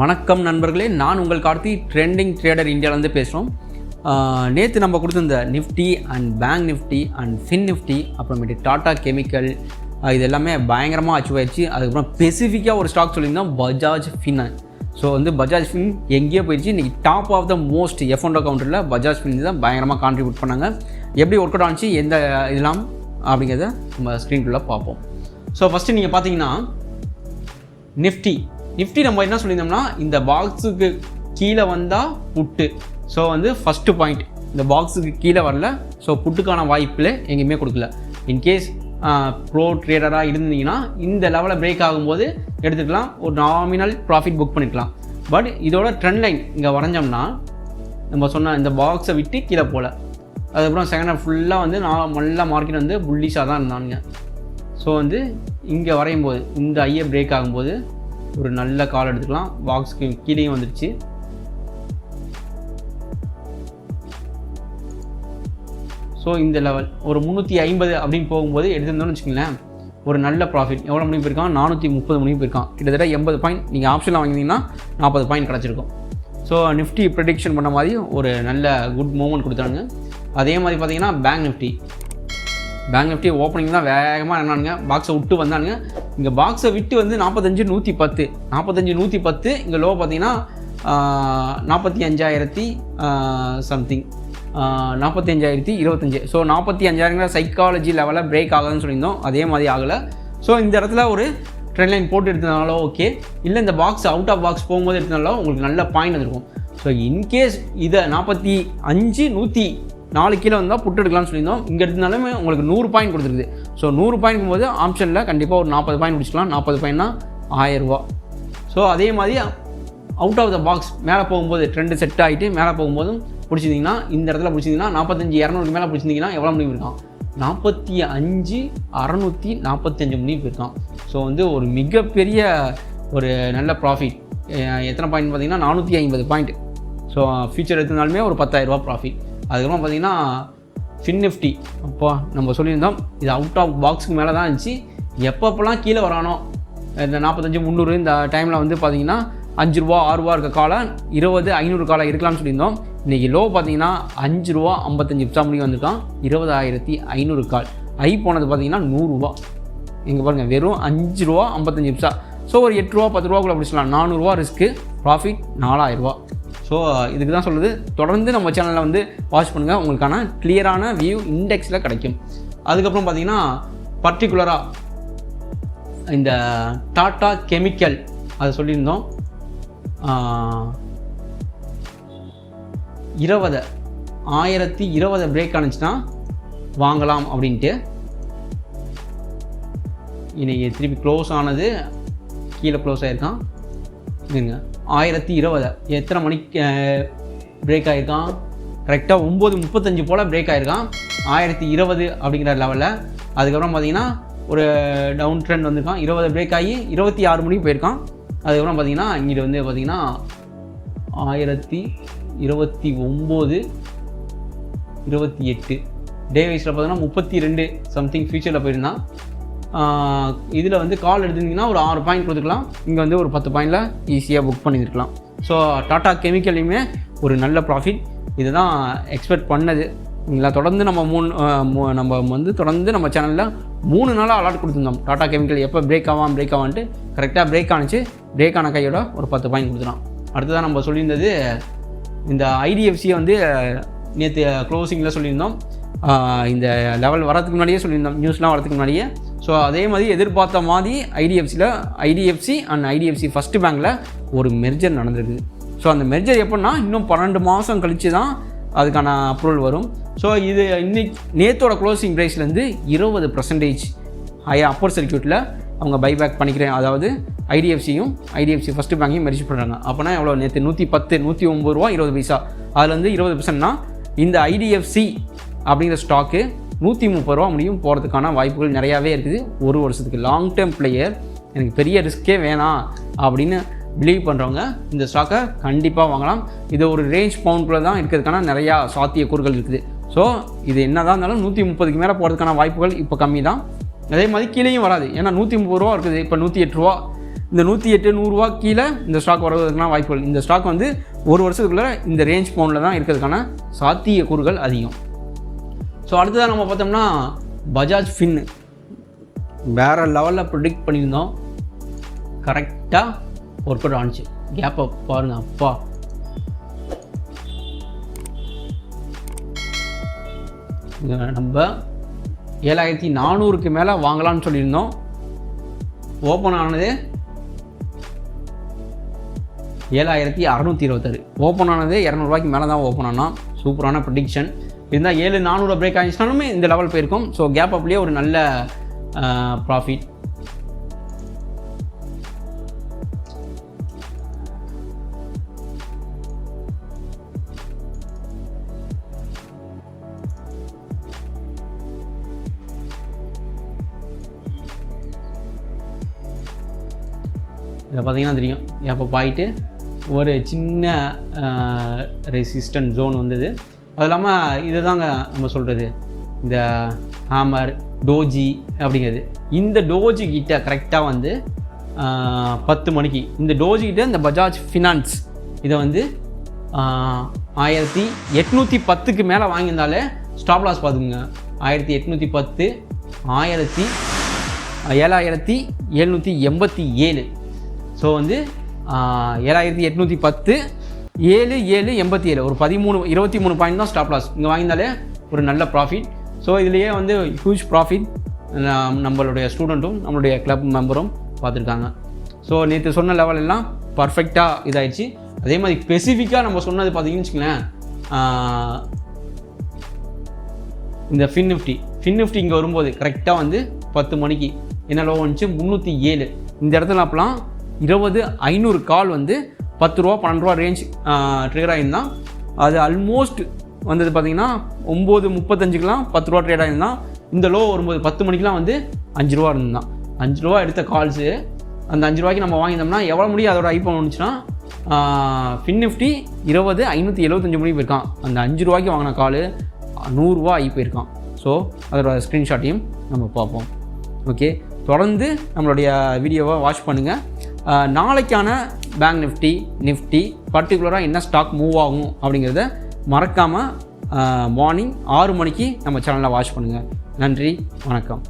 வணக்கம் நண்பர்களே, நான் உங்கள் கார்த்தி ட்ரெண்டிங் ட்ரேடர் இந்தியாவிலேருந்து பேசுகிறோம். நேற்று நம்ம கொடுத்துருந்த Nifty and Bank Nifty and Fin Nifty அப்புறமேட்டு டாடா கெமிக்கல் இது எல்லாமே பயங்கரமாக அச்சீவ் ஆயிடுச்சு. அதுக்கப்புறம் ஸ்பெசிஃபிக்காக ஒரு ஸ்டாக் சொல்லியிருந்தோம், Bajaj fin. So Bajaj fin எங்கேயோ போயிடுச்சு. இன்றைக்கி top of the most F&O கவுண்டரில் பஜாஜ் ஃபின் தான் பயங்கரமாக கான்ட்ரிபியூட் பண்ணாங்க. எப்படி ஒர்க் அவுட் ஆனிச்சு, எந்த இதெல்லாம் அப்படிங்கிறத நம்ம ஸ்க்ரீன்குள்ளே பார்ப்போம். ஸோ ஃபஸ்ட்டு நீங்கள் பார்த்தீங்கன்னா நிஃப்டி நம்ம என்ன சொல்லியிருந்தோம்னா, இந்த பாக்ஸுக்கு கீழே வந்தால் புட்டு. ஸோ ஃபஸ்ட்டு பாயிண்ட், இந்த பாக்ஸுக்கு கீழே வரல. ஸோ புட்டுக்கான வாய்ப்பில் எங்கேயுமே கொடுக்கல. இன்கேஸ் ப்ரோ ட்ரேடராக இருந்தீங்கன்னா இந்த லெவலில் பிரேக் ஆகும்போது எடுத்துக்கலாம், ஒரு நாமினல் ப்ராஃபிட் புக் பண்ணிக்கலாம். பட் இதோட ட்ரெண்ட் லைன் இங்கே வரைஞ்சோம்னா நம்ம சொன்ன இந்த பாக்ஸை விட்டு கீழே போகல. அதுக்கப்புறம் செகண்ட் ஹாஃப் ஃபுல்லாக நல்லா மார்க்கெட் புல்லிஷாக தான் இருந்தாங்க. ஸோ இங்கே வரையும் போது இந்த ஐயை பிரேக் ஆகும்போது ஒரு நல்ல கால் எடுத்துக்கலாம். பாக்ஸுக்கு கீழேயும் வந்துடுச்சு. ஸோ இந்த லெவல் ஒரு 350 அப்படின்னு போகும்போது எடுத்திருந்தோம்னு வச்சுக்கோங்களேன், ஒரு நல்ல ப்ராஃபிட். எவ்வளோ மணி போயிருக்கான், 430 மணி போயிருக்கான். கிட்டத்தட்ட 80 பாயிண்ட். நீங்கள் ஆப்ஷனில் வாங்கினீங்கன்னா 40 பாயிண்ட் கிடச்சிருக்கும். ஸோ நிஃப்டி ப்ரெடிக்ஷன் பண்ண மாதிரி ஒரு நல்ல குட் மூவ்மெண்ட் கொடுத்தாங்க. அதே மாதிரி பார்த்தீங்கன்னா பேங்க் நிஃப்டி ஓப்பனிங் தான் வேகமாக என்னானுங்க, பாக்ஸை விட்டு வந்தானுங்க. இங்கே பாக்ஸை விட்டு 45,110 இங்கே லோ பார்த்தீங்கன்னா 45,000 சம்திங், 45,025. ஸோ 45,000 சைக்காலஜி லெவலில் பிரேக் ஆகுதுன்னு சொல்லியிருந்தோம். அதே மாதிரி ஆகலை. ஸோ இந்த இடத்துல ஒரு ட்ரெண்ட் லைன் போட்டு எடுத்ததுனாலோ ஓகே, இல்லை இந்த பாக்ஸ் அவுட் ஆஃப் பாக்ஸ் போகும்போது எடுத்தனாலும் உங்களுக்கு நல்ல பாயிண்ட் வந்துருக்கும். ஸோ இன்கேஸ் இதை 45,104 கீழே வந்தால் புட்டு எடுக்கலாம்னு சொல்லியிருந்தோம். இங்கே எடுத்தனாலுமே உங்களுக்கு 100 பாயிண்ட் கொடுத்துருக்குது. ஸோ 100 பாயிண்ட் போது ஆப்ஷனில் கண்டிப்பாக ஒரு 40 பாயிண்ட் பிடிச்சிக்கலாம். 40 பாயிண்ட்னா 1000 ரூபா. ஸோ அதே மாதிரி அவுட் ஆஃப் த பாக்ஸ் மேலே போகும்போது ட்ரெண்டு செட் ஆகிட்டு மேலே போகும்போதும் பிடிச்சிருந்தீங்கன்னா, இந்த இடத்துல பிடிச்சிருந்தீங்கன்னா 45,200 மேலே பிடிச்சிருந்தீங்கன்னா எவ்வளோ மணி போயிருக்கான், 45,645 மணி போயிருக்கான். ஸோ ஒரு மிகப்பெரிய ஒரு நல்ல ப்ராஃபிட். எத்தனை பாயிண்ட் பார்த்தீங்கன்னா 450 பாயிண்ட். ஸோ ஃபியூச்சர் எடுத்தனாலுமே ஒரு 10,000 ரூபா ப்ராஃபிட். அதுக்கப்புறம் பார்த்தீங்கன்னா ஃபின் நிஃப்டி, அப்போ நம்ம சொல்லியிருந்தோம் இது அவுட் ஆஃப் பாக்ஸுக்கு மேலே தான் இருந்துச்சு. எப்பப்போலாம் கீழே வரானோ, இந்த 45,300 இந்த டைமில் பார்த்தீங்கன்னா 5 ரூபா 6 ரூபா இருக்க காலம், 20, 500 காலம் இருக்கலாம்னு சொல்லியிருந்தோம். இன்றைக்கி லோ பார்த்தீங்கன்னா 5 ரூபா 55 முடிவு வந்திருக்கான். 20,500 கால். போனது பார்த்தீங்கன்னா 100 ரூபா. இங்கே பாருங்கள், வெறும் 5 ரூபா 55. ஸோ ஒரு 8 ரூபா 10 ரூபாக்குள்ளே பிடிச்சலாம். 400 ரூபா ரிஸ்க்கு, ப்ராஃபிட் 4,000 ரூபா. ஸோ இதுக்கு தான் சொல்லுது, தொடர்ந்து நம்ம சேனலில் வாட்ச் பண்ணுங்கள், உங்களுக்கான கிளியரான வியூ இண்டெக்ஸில் கிடைக்கும். அதுக்கப்புறம் பார்த்தீங்கன்னா பர்டிகுலராக இந்த டாடா கெமிக்கல் அதை சொல்லியிருந்தோம், 1020 பிரேக் ஆனிச்சுன்னா வாங்கலாம் அப்படின்ட்டு. இன்றைக்கி திருப்பி க்ளோஸ் ஆனது கீழே க்ளோஸ் ஆகிருக்கான். இதுங்க 1020 எத்தனை மணிக்கு பிரேக் ஆகிருக்கான், கரெக்டாக 9:35 போல் பிரேக் ஆகிருக்கான் 1020 அப்படிங்கிற லெவலில். அதுக்கப்புறம் பார்த்தீங்கன்னா ஒரு டவுன் ட்ரெண்ட் வந்திருக்கான். 20 பிரேக் ஆகி 26 மணிக்கு போயிருக்கான். அதுக்கப்புறம் பார்த்தீங்கன்னா இங்கிட்டு பார்த்தீங்கன்னா 1029, 28 டே வைஸில் பார்த்தீங்கன்னா 32 சம்திங் ஃபியூச்சரில் போயிருந்தான். இதில் கால் எடுத்துருந்தீங்கன்னா ஒரு 6 பாயிண்ட் கொடுத்துக்கலாம். இங்கே ஒரு 10 பாயிண்டில் ஈஸியாக புக் பண்ணியிருக்கலாம். ஸோ டாடா கெமிக்கல்லையுமே ஒரு நல்ல ப்ராஃபிட். இதுதான் எக்ஸ்பெக்ட் பண்ணது. இல்லை தொடர்ந்து நம்ம தொடர்ந்து நம்ம சேனலில் 3 நாளாக அலர்ட் கொடுத்துருந்தோம். டாடா கெமிக்கல் எப்போ பிரேக் ஆவான்ட்டு கரெக்டாக பிரேக் ஆனிச்சு. பிரேக் ஆன கையோட ஒரு 10 பாயிண்ட் கொடுத்துக்கலாம். அடுத்ததான் நம்ம சொல்லியிருந்தது இந்த ஐடிஎஃப்சியை நேற்று க்ளோசிங்கில் சொல்லியிருந்தோம். இந்த லெவல் வரதுக்கு முன்னாடியே சொல்லியிருந்தோம், நியூஸ்லாம் வரதுக்கு முன்னாடியே. ஸோ அதே மாதிரி எதிர்பார்த்த மாதிரி ஐடிஎஃப்சி அண்ட் ஐடிஎஃப்சி ஃபஸ்ட்டு பேங்க்கில் ஒரு மெர்ஜர் நடந்திருக்குது. ஸோ அந்த மெர்ஜர் எப்படின்னா இன்னும் 12 மாதம் கழித்து தான் அதுக்கான அப்ரூவல் வரும். ஸோ இது இன்னைக்கு நேற்றோட க்ளோசிங் ப்ரைஸ்லேருந்து 20% ஹையாக அப்பர் சர்க்யூட்டில் அவங்க பைபேக் பண்ணிக்கிறேன். அதாவது ஐடிஎஃப்சி ஃபஸ்ட்டு பேங்கையும் மெர்ஜ் பண்ணுறாங்க. அப்போனா எவ்வளோ, நேற்று 110, 109 ரூபா 20 பைசா. அதுலேருந்து 20%னா இந்த ஐடிஎஃப்சி அப்படிங்கிற ஸ்டாக்கு 130 ரூபா முடியும் போகிறதுக்கான வாய்ப்புகள் நிறையாவே இருக்குது. ஒரு வருஷத்துக்கு லாங் டேர்ம் பிளேயர், எனக்கு பெரிய ரிஸ்க்கே வேணாம் அப்படின்னு பிலீவ் பண்ணுறவங்க இந்த ஸ்டாக்கை கண்டிப்பாக வாங்கலாம். இது ஒரு ரேஞ்ச் பவுண்டுக்குள்ளே தான் இருக்கிறதுக்கான நிறையா சாத்தியக்கூறுகள் இருக்குது. ஸோ இது என்ன தான் இருந்தாலும் 130க்கு மேலே போகிறதுக்கான வாய்ப்புகள் இப்போ கம்மி தான். அதே மாதிரி கீழேயும் வராது. ஏன்னா 130 ரூபா இருக்குது, இப்போ 108 ரூபா. இந்த 108 100 கீழே இந்த ஸ்டாக் வருவதற்கான வாய்ப்புகள். இந்த ஸ்டாக் வந்து ஒரு வருஷத்துக்குள்ளே இந்த ரேஞ்ச் பவுண்டில் தான் இருக்கிறதுக்கான சாத்தியக்கூறுகள் அதிகம். ஸோ அடுத்ததாக நம்ம பார்த்தோம்னா பஜாஜ் ஃபின் வேறு லெவலில் ப்ரிடிக்ட் பண்ணியிருந்தோம். கரெக்டாக ஒர்க் அவுட் ஆனிச்சு. கேப்பை பாருங்கள், அப்பா நம்ம 7400க்கு மேலே வாங்கலாம்னு சொல்லியிருந்தோம். ஓப்பன் ஆனது 7626. ஓப்பன் ஆனது 200 ரூபாய்க்கு மேலே தான் ஓப்பன் ஆனால். சூப்பரான ப்ரிடிக்ஷன் இருந்தால் 7400 பிரேக் ஆகிடுச்சுனாலுமே இந்த லெவல் போயிருக்கும். ஸோ கேப் அப்லேயே ஒரு நல்ல ப்ராஃபிட். இதில் பார்த்தீங்கன்னா தெரியும் எப்போ பாயிட்டு ஒரு சின்ன ரெசிஸ்டன்ட் ஜோன் வந்தது. அது இல்லாமல் இது தாங்க நம்ம சொல்கிறது இந்த ஹேமர் டோஜி அப்படிங்கிறது. இந்த டோஜி கிட்ட கரெக்டாக வந்து 10 மணிக்கு இந்த டோஜி கிட்ட இந்த பஜாஜ் ஃபினான்ஸ் இதை வந்து 1810க்கு மேலே வாங்கியிருந்தாலே ஸ்டாப் லாஸ் பார்த்துக்குங்க. 1810 7787. ஸோ வந்து 7810 7787 ஒரு 23 பாயிண்ட் தான் ஸ்டாப் லாஸ். இங்கே வாங்கியிருந்தாலே ஒரு நல்ல ப்ராஃபிட். ஸோ இதுலேயே வந்து ஹியூஜ் ப்ராஃபிட் நம்மளுடைய ஸ்டூடெண்ட்டும் நம்மளுடைய கிளப் மெம்பரும் பார்த்துருக்காங்க. ஸோ நேற்று சொன்ன லெவல் எல்லாம் பர்ஃபெக்டாக இதாகிடுச்சு. அதே மாதிரி ஸ்பெசிஃபிக்காக நம்ம சொன்னது பார்த்தீங்கன்னு வச்சுங்களேன், இந்த ஃபின் நிஃப்டி இங்கே வரும்போது கரெக்டாக வந்து 10 மணிக்கு என்ன லோ வந்துச்சு 307. இந்த இடத்துல அப்பலாம் 20500 கால் வந்து 10 ரூபா 12 ரூபா ரேஞ்ச் ட்ரேட் ஆகியிருந்தான். அது ஆல்மோஸ்ட் வந்தது பார்த்தீங்கன்னா 9:35க்கெலாம் 10 ரூபா ட்ரேட் ஆகியிருந்தான். இந்த லோ வரும்போது 10 மணிக்கெலாம் வந்து 5 ரூபா இருந்தான். 5 ரூபா எடுத்த கால்ஸு அந்த 5 ரூபாய்க்கு நம்ம வாங்கியிருந்தோம்னா எவ்வளோ முடியும் அதோட ஐப்போ வந்துச்சுன்னா ஃபின் நிஃப்டி 20575 மணிக்கு போயிருக்கான். அந்த 5 ரூபாய்க்கு வாங்கின கால் 100 ரூபா ஆகி போயிருக்கான். ஸோ அதோட ஸ்க்ரீன்ஷாட்டையும் நம்ம பார்ப்போம். ஓகே, தொடர்ந்து நம்மளுடைய வீடியோவை வாட்ச் பண்ணுங்கள். நாளைக்கான பேங்க் நிஃப்டி பர்டிகுலராக என்ன ஸ்டாக் மூவ் ஆகும் அப்படிங்கிறத மறக்காமல் மார்னிங் 6 மணிக்கு நம்ம சேனலில் வாட்ச் பண்ணுங்கள். நன்றி, வணக்கம்.